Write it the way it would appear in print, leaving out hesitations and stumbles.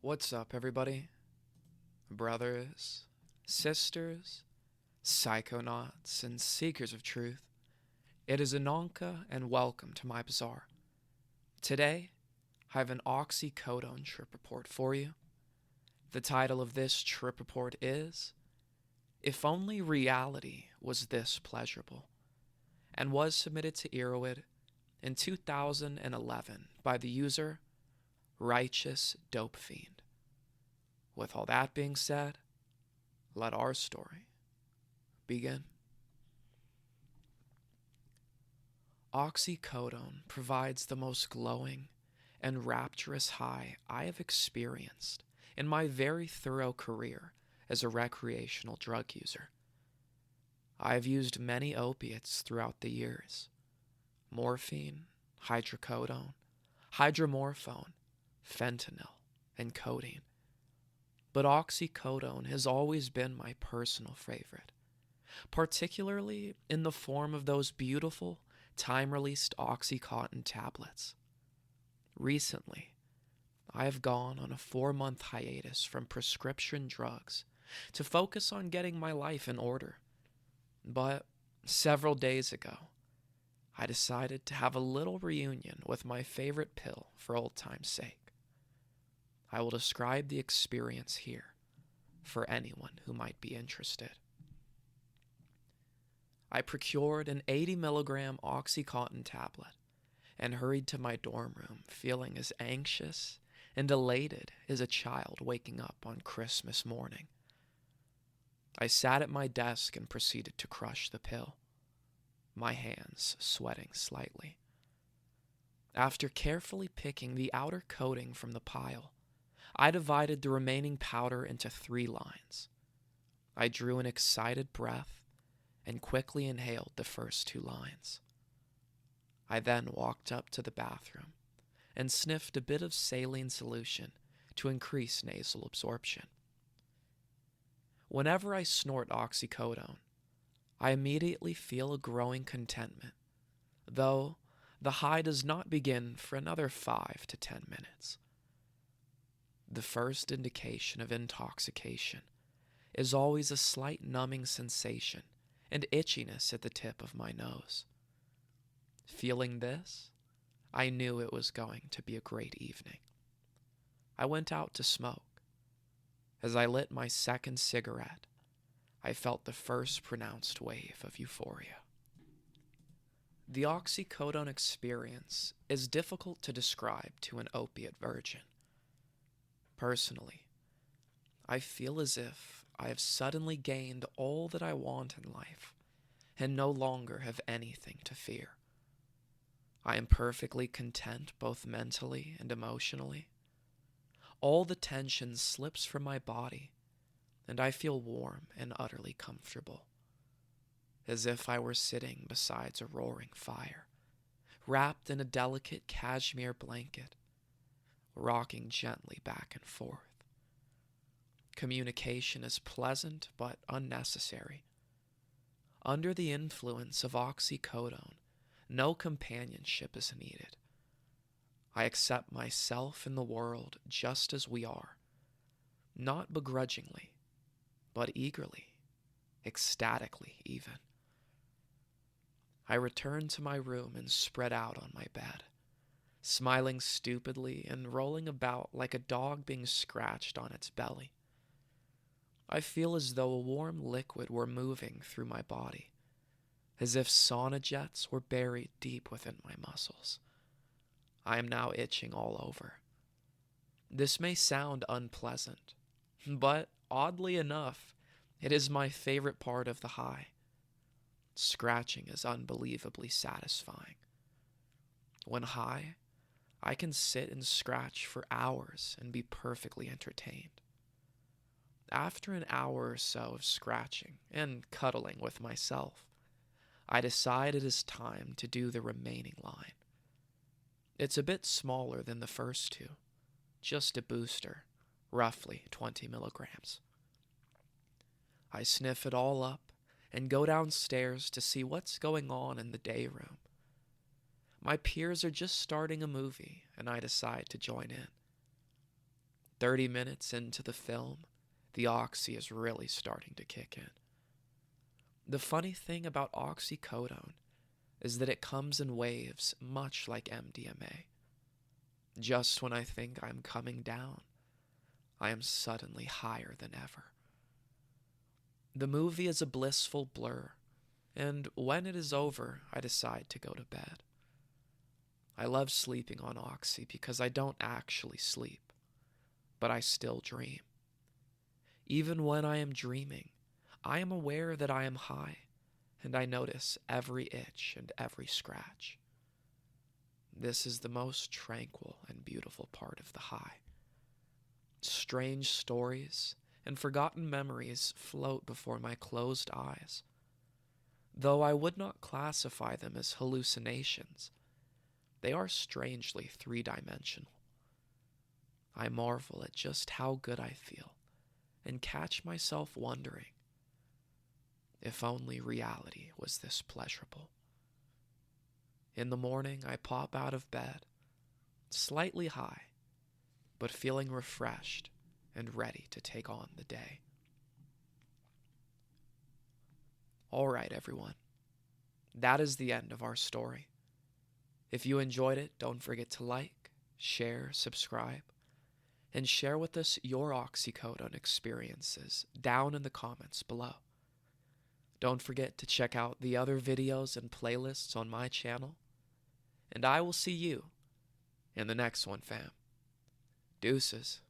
What's up, everybody? Brothers, sisters, psychonauts, and seekers of truth. It is Ananka, and welcome to my bazaar. Today, I have an Oxycodone trip report for you. The title of this trip report is If Only Reality Was This Pleasurable, and was submitted to Erowid in 2011 by the user Righteous Dope Fiend. With all that being said, let our story begin. Oxycodone provides the most glowing and rapturous high I have experienced in my very thorough career as a recreational drug user. I have used many opiates throughout the years: morphine, hydrocodone, hydromorphone, fentanyl, and codeine. But oxycodone has always been my personal favorite, particularly in the form of those beautiful, time-released Oxycontin tablets. Recently, I have gone on a 4-month hiatus from prescription drugs to focus on getting my life in order. But several days ago, I decided to have a little reunion with my favorite pill for old time's sake. I will describe the experience here for anyone who might be interested. I procured an 80 milligram Oxycontin tablet and hurried to my dorm room feeling as anxious and elated as a child waking up on Christmas morning. I sat at my desk and proceeded to crush the pill, my hands sweating slightly. After carefully picking the outer coating from the pile, I divided the remaining powder into 3 lines. I drew an excited breath and quickly inhaled the first 2 lines. I then walked up to the bathroom and sniffed a bit of saline solution to increase nasal absorption. Whenever I snort oxycodone, I immediately feel a growing contentment, though the high does not begin for another 5 to 10 minutes. The first indication of intoxication is always a slight numbing sensation and itchiness at the tip of my nose. Feeling this, I knew it was going to be a great evening. I went out to smoke. As I lit my second cigarette, I felt the first pronounced wave of euphoria. The oxycodone experience is difficult to describe to an opiate virgin. Personally, I feel as if I have suddenly gained all that I want in life and no longer have anything to fear. I am perfectly content both mentally and emotionally. All the tension slips from my body, and I feel warm and utterly comfortable, as if I were sitting beside a roaring fire, wrapped in a delicate cashmere blanket, rocking gently back and forth. Communication is pleasant but unnecessary. Under the influence of oxycodone, no companionship is needed. I accept myself and the world just as we are, not begrudgingly, but eagerly, ecstatically even. I return to my room and spread out on my bed, smiling stupidly and rolling about like a dog being scratched on its belly. I feel as though a warm liquid were moving through my body, as if sauna jets were buried deep within my muscles. I am now itching all over. This may sound unpleasant, but oddly enough, it is my favorite part of the high. Scratching is unbelievably satisfying. When high, I can sit and scratch for hours and be perfectly entertained. After an hour or so of scratching and cuddling with myself, I decide it is time to do the remaining line. It's a bit smaller than the first 2, just a booster, roughly 20 milligrams. I sniff it all up and go downstairs to see what's going on in the day room. My peers are just starting a movie, and I decide to join in. 30 minutes into the film, the oxy is really starting to kick in. The funny thing about oxycodone is that it comes in waves much like MDMA. Just when I think I'm coming down, I am suddenly higher than ever. The movie is a blissful blur, and when it is over, I decide to go to bed. I love sleeping on oxy because I don't actually sleep, but I still dream. Even when I am dreaming, I am aware that I am high, and I notice every itch and every scratch. This is the most tranquil and beautiful part of the high. Strange stories and forgotten memories float before my closed eyes. Though I would not classify them as hallucinations, they are strangely three-dimensional. I marvel at just how good I feel and catch myself wondering, if only reality was this pleasurable. In the morning, I pop out of bed, slightly high, but feeling refreshed and ready to take on the day. All right, everyone. That is the end of our story. If you enjoyed it, don't forget to like, share, subscribe, and share with us your oxycodone experiences down in the comments below. Don't forget to check out the other videos and playlists on my channel, and I will see you in the next one, fam. Deuces.